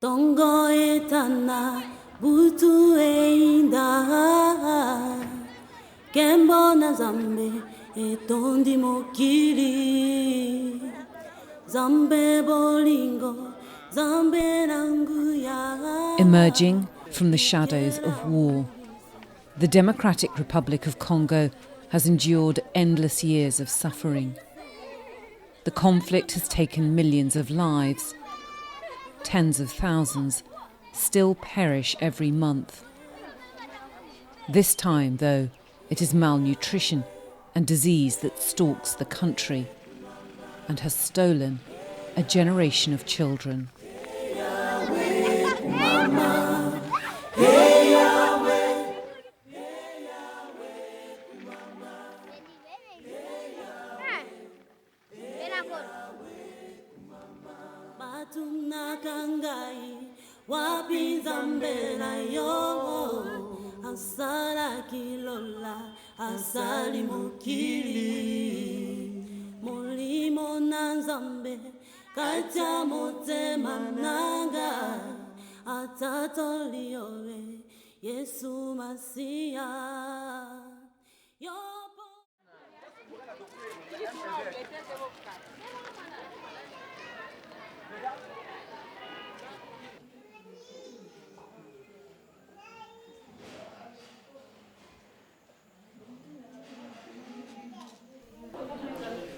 Tongo etana butu einda Kembo na zambe etondi mokili Zambe bolingo zambe nanguya. Emerging from the shadows of war, the Democratic Republic of Congo has endured endless years of suffering. The conflict has taken millions of lives. Tens of thousands still perish every month. This time, though, it is malnutrition and disease that stalks the country and has stolen a generation of children. Asala kilola asali mokili molimo na nzambe katia motema nanga atatoliowe Yesu Masia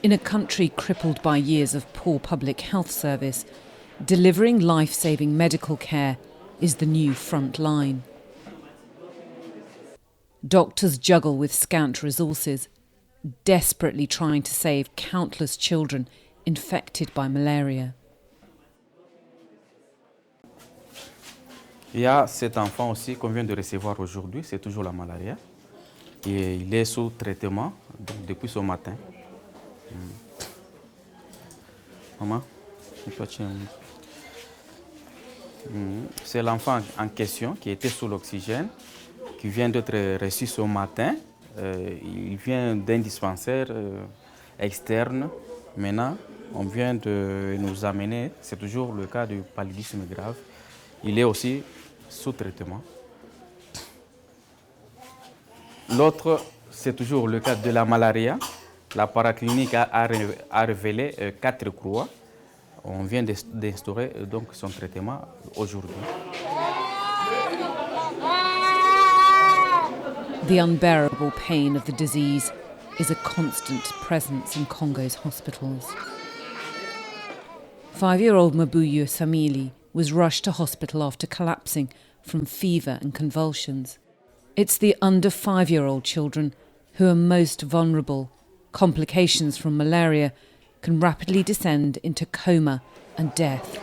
In a country crippled by years of poor public health service, delivering life-saving medical care is the new front line. Doctors juggle with scant resources, desperately trying to save countless children infected by malaria. Il y a cet enfant aussi qu'on vient de recevoir aujourd'hui, c'est toujours la malaria. Et il est sous traitement donc depuis ce matin. Maman, c'est l'enfant en question qui était sous l'oxygène, qui vient d'être reçu ce matin. Il vient d'un dispensaire externe. Maintenant, on vient de nous amener, c'est toujours le cas du paludisme grave. Il est aussi sous traitement. L'autre, c'est toujours le cas de la malaria. La paraclinique a révélé 4 croix. On vient d'instaurer donc son traitement aujourd'hui. The unbearable pain of the disease is a constant presence in Congo's hospitals. 5-year-old Mabuyu Samili was rushed to hospital after collapsing from fever and convulsions. It's the under 5-year-old children who are most vulnerable. Complications from malaria can rapidly descend into coma and death.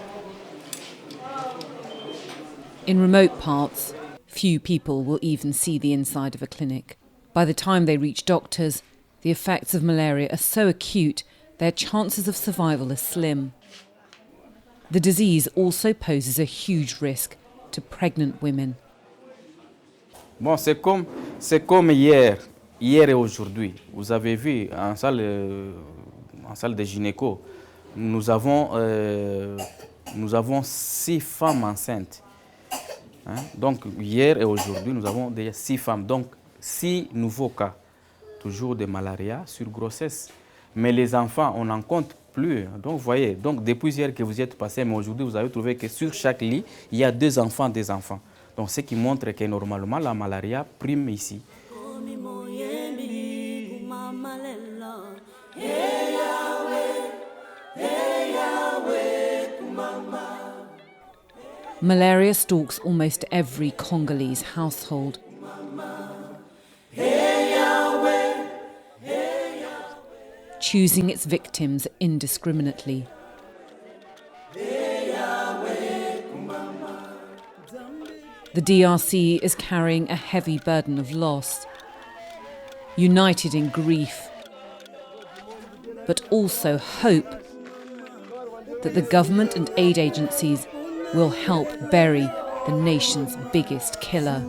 In remote parts, few people will even see the inside of a clinic. By the time they reach doctors, the effects of malaria are so acute, their chances of survival are slim. The disease also poses a huge risk to pregnant women. Bon, c'est comme hier et aujourd'hui. Vous avez vu en salle de gynéco, nous avons 6 femmes enceintes. Hein? Donc hier et aujourd'hui, nous avons déjà 6 femmes. Donc 6 nouveaux cas, toujours de malaria sur grossesse. Mais les enfants, on n'en compte plus. Donc vous voyez, donc depuis hier que vous y êtes passé, mais aujourd'hui vous avez trouvé que sur chaque lit, il y a 2 enfants, des enfants. Donc ce qui montre que normalement la malaria prime ici. Malaria stalks almost every Congolese household. Choosing its victims indiscriminately. The DRC is carrying a heavy burden of loss, united in grief, but also hope that the government and aid agencies will help bury the nation's biggest killer.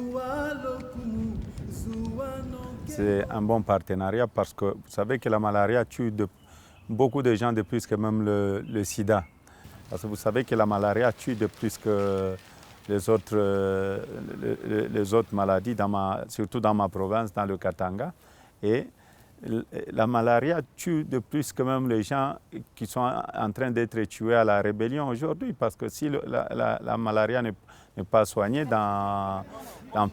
C'est un bon partenariat parce que vous savez que la malaria tue beaucoup de gens de plus que même le sida. Parce que vous savez que la malaria tue de plus que les autres maladies, surtout dans ma province, dans le Katanga. Et la malaria tue de plus que même les gens qui sont en train d'être tués à la rébellion aujourd'hui. Parce que si la malaria n'est pas soignée, dans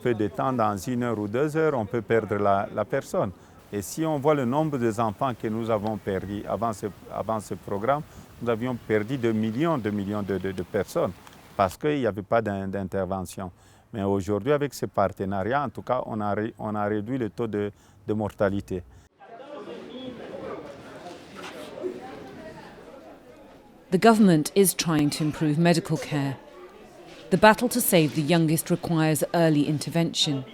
peu de temps, dans 1 heure ou 2 heures, on peut perdre la personne. Et si on voit le nombre d'enfants que nous avons perdus avant ce programme, nous avions perdu de millions de personnes parce qu'il n'y avait pas d'intervention. Mais aujourd'hui, avec ce partenariat, en tout cas, on a réduit le taux de mortalité. The government is trying to improve medical care. The battle to save the youngest requires early intervention.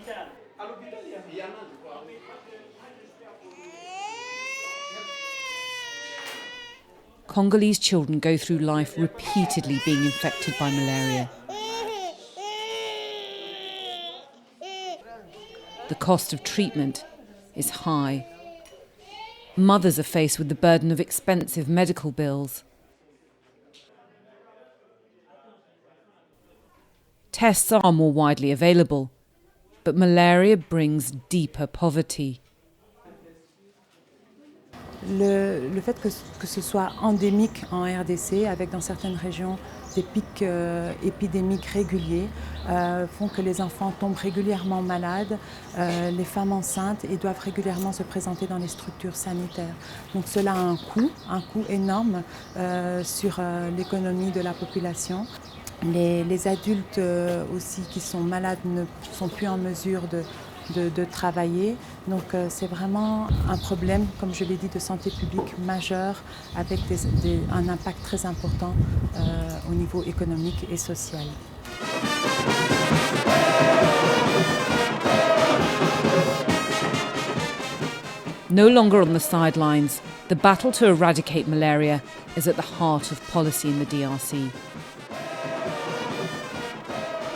Congolese children go through life repeatedly being infected by malaria. The cost of treatment is high. Mothers are faced with the burden of expensive medical bills. Tests are more widely available, but malaria brings deeper poverty. Le fait que ce soit endémique en RDC, avec dans certaines régions des pics épidémiques réguliers, font que les enfants tombent régulièrement malades, les femmes enceintes et doivent régulièrement se présenter dans les structures sanitaires. Donc cela a un coût énorme sur l'économie de la population. Les adultes aussi qui sont malades ne sont plus en mesure de travailler. Donc c'est vraiment un problème, comme je l'ai dit, de santé publique majeur avec un impact très important au niveau économique et social. No longer on the sidelines, the battle to eradicate malaria is at the heart of policy in the DRC.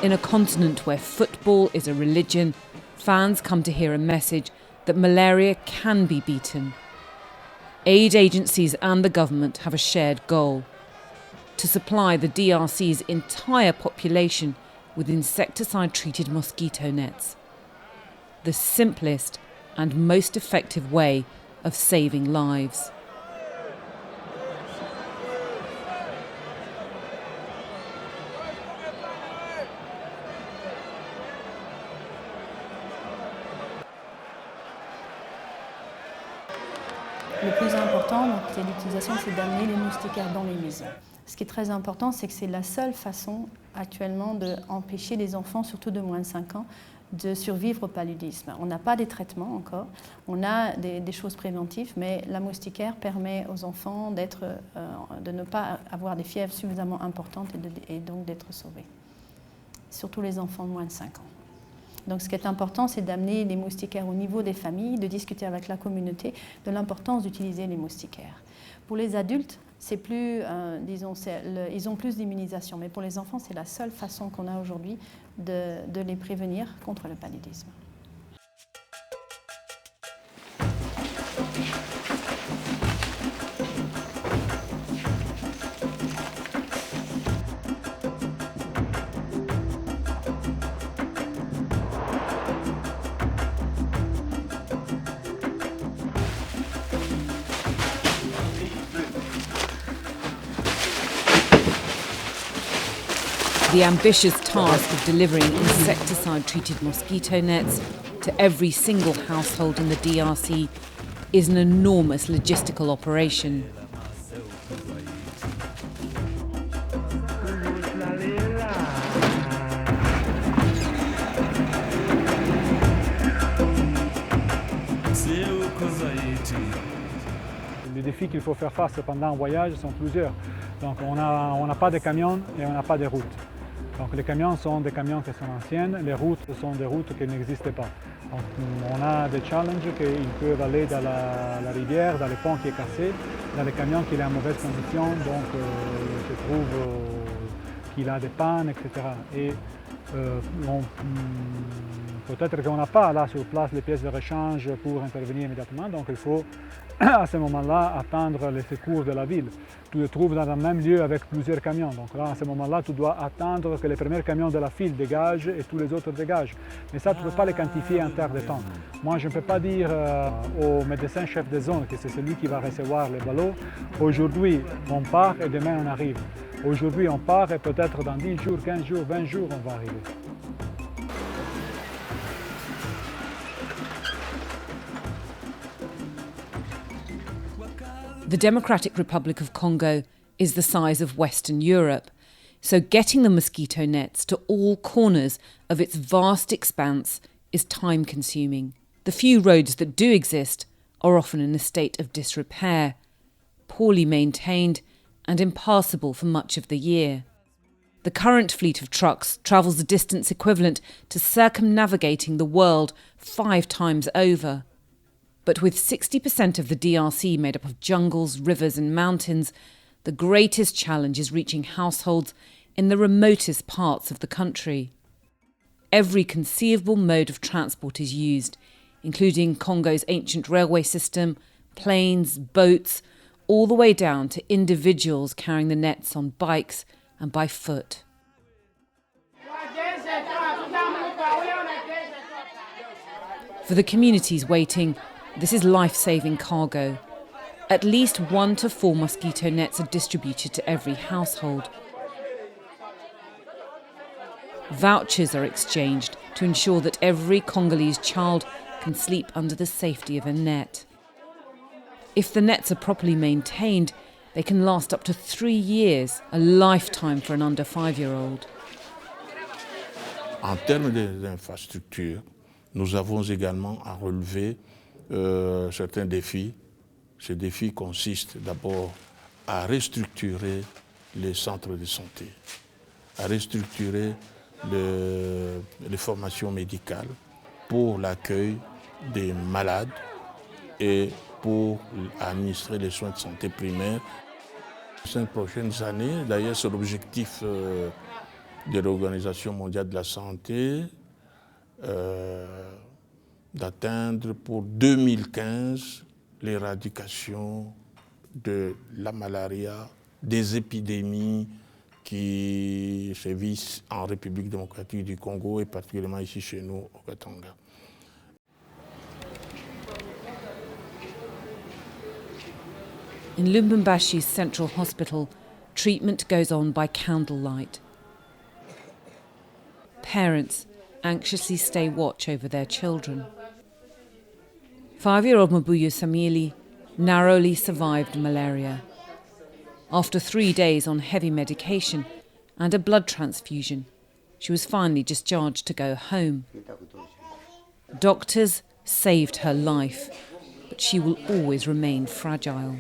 In a continent where football is a religion, fans come to hear a message that malaria can be beaten. Aid agencies and the government have a shared goal: to supply the DRC's entire population with insecticide-treated mosquito nets. The simplest and most effective way of saving lives. Le plus important, c'est l'utilisation, c'est d'amener les moustiquaires dans les maisons. Ce qui est très important, c'est que c'est la seule façon actuellement d'empêcher les enfants, surtout de moins de 5 ans, de survivre au paludisme. On n'a pas des traitements encore, on a des choses préventives, mais la moustiquaire permet aux enfants de ne pas avoir des fièvres suffisamment importantes et donc d'être sauvés. Surtout les enfants de moins de 5 ans. Donc ce qui est important, c'est d'amener les moustiquaires au niveau des familles, de discuter avec la communauté de l'importance d'utiliser les moustiquaires. Pour les adultes, c'est plus, ils ont plus d'immunisation, mais pour les enfants, c'est la seule façon qu'on a aujourd'hui de les prévenir contre le paludisme. The ambitious task of delivering insecticide-treated mosquito nets to every single household in the DRC is an enormous logistical operation. Les défis qu'il faut faire face pendant un voyage sont plusieurs. Donc on n'a pas de camions et on n'a pas de routes. Donc les camions sont des camions qui sont anciennes, les routes sont des routes qui n'existent pas. Donc on a des challenges qu'ils peuvent aller dans la rivière, dans le pont qui est cassé, dans les camions qui sont en mauvaise condition, donc je trouve qu'il a des pannes, etc. Et peut-être qu'on n'a pas là sur place les pièces de rechange pour intervenir immédiatement, donc il faut à ce moment-là attendre les secours de la ville. Tu te trouves dans le même lieu avec plusieurs camions, donc là à ce moment-là tu dois attendre que les premiers camions de la file dégagent et tous les autres dégagent. Mais ça tu ne peux pas les quantifier en termes de temps. Moi je ne peux pas dire au médecin chef de zone que c'est celui qui va recevoir les ballots. Aujourd'hui on part et demain on arrive. Aujourd'hui on part et peut-être dans 10 jours, 15 jours, 20 jours on va arriver. The Democratic Republic of Congo is the size of Western Europe, so getting the mosquito nets to all corners of its vast expanse is time-consuming. The few roads that do exist are often in a state of disrepair, poorly maintained and impassable for much of the year. The current fleet of trucks travels a distance equivalent to circumnavigating the world 5 times over. But with 60% of the DRC made up of jungles, rivers and mountains, the greatest challenge is reaching households in the remotest parts of the country. Every conceivable mode of transport is used, including Congo's ancient railway system, planes, boats, all the way down to individuals carrying the nets on bikes and by foot. For the communities waiting, this is life-saving cargo. At least 1 to 4 mosquito nets are distributed to every household. Vouchers are exchanged to ensure that every Congolese child can sleep under the safety of a net. If the nets are properly maintained, they can last up to 3 years, a lifetime for an under 5-year-old. En termes d'infrastructures, nous avons également à relever certains défis. Ces défis consistent d'abord à restructurer les centres de santé, à restructurer les formations médicales pour l'accueil des malades et pour administrer les soins de santé primaires. Les 5 prochaines années, d'ailleurs c'est l'objectif de l'Organisation mondiale de la santé, d'atteindre pour 2015 l'éradication de la malaria, des épidémies qui sévissent en République démocratique du Congo et particulièrement ici chez nous au Katanga. In Lubumbashi's central hospital, treatment goes on by candlelight. Parents anxiously stay watch over their children. 5-year-old Mabuyu Samili narrowly survived malaria. After 3 days on heavy medication and a blood transfusion, she was finally discharged to go home. Doctors saved her life, but she will always remain fragile.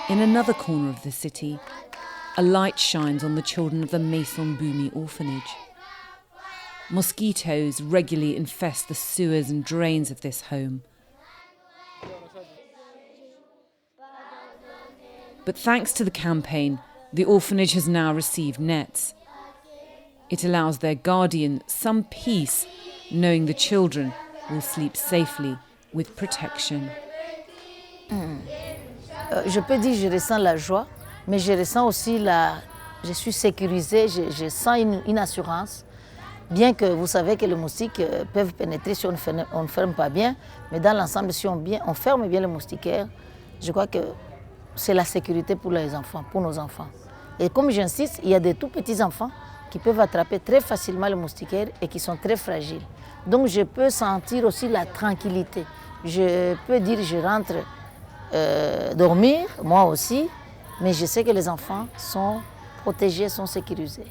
In another corner of the city, a light shines on the children of the Maison Bumi orphanage. Mosquitoes regularly infest the sewers and drains of this home. But thanks to the campaign, the orphanage has now received nets. It allows their guardian some peace, knowing the children will sleep safely with protection. Je peux dire que je ressens la joie, mais je ressens aussi je suis sécurisée, je sens une assurance. Bien que vous savez que les moustiques peuvent pénétrer si on ne ferme pas bien, mais dans l'ensemble, si on ferme bien les moustiquaires, je crois que c'est la sécurité pour les enfants, pour nos enfants. Et comme j'insiste, il y a des tout petits enfants qui peuvent attraper très facilement les moustiquaires et qui sont très fragiles. Donc je peux sentir aussi la tranquillité. Je peux dire que je rentre dormir, moi aussi, mais je sais que les enfants sont protégés, sont sécurisés.